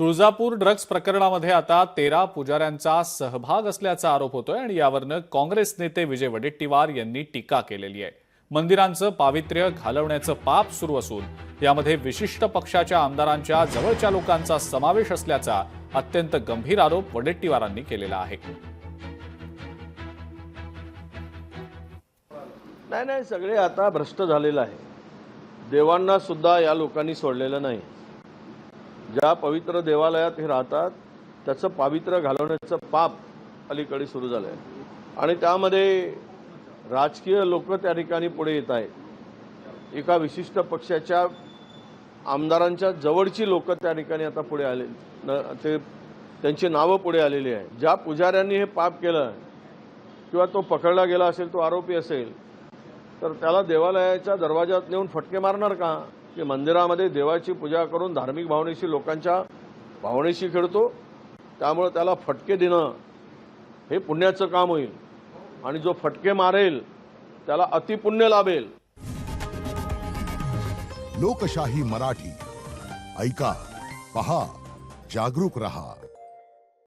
Tuljapur drugs प्रकरणामध्ये आता 13 पुजाऱ्यांचा सहभाग असल्याचा आरोप होतोय आणि यावरनं काँग्रेस नेते विजय वडेट्टीवार यांनी टीका केलेली आहे। मंदिरांचं पावित्र्य घालवण्याचं पाप सुरू असून यामध्ये विशिष्ट पक्षाच्या आमदारांच्या जवळच्या लोकांचा समावेश असल्याचा अत्यंत गंभीर आरोप वडेट्टीवारांनी केलेला आहे। नाही सगळे आता भ्रष्ट झालेलं आहे। देवांना सुद्धा या लोकांनी सोडलेलं नाही। ज्या पवित्र देवालयात हे राहतात त्याचं पावित्र्य घालवण्याचं पाप अलीकडे सुरू झालं आहे आणि त्यामध्ये राजकीय लोक त्या ठिकाणी पुढे येत आहेत। एका विशिष्ट पक्षाच्या आमदारांच्या जवळची लोक त्या ठिकाणी आता पुढे आले, ते त्यांची नावं पुढे आलेली आहे। ज्या पुजाऱ्यांनी हे पाप केलं किंवा तो पकडला गेला असेल, तो आरोपी असेल, तर त्याला देवालयाच्या दरवाजात नेऊन फटके मारणार का? की मंदिरामध्ये देवाची पूजा करून धार्मिक भावनेशी लोकांच्या भावनेशी खेळतो, त्यामुळे त्याला फटके देणं हे पुण्याचं काम होईल आणि जो फटके मारेल त्याला अतिपुण्य लाभेल। लोकशाही मराठी ऐका, पहा, जागरूक रहा।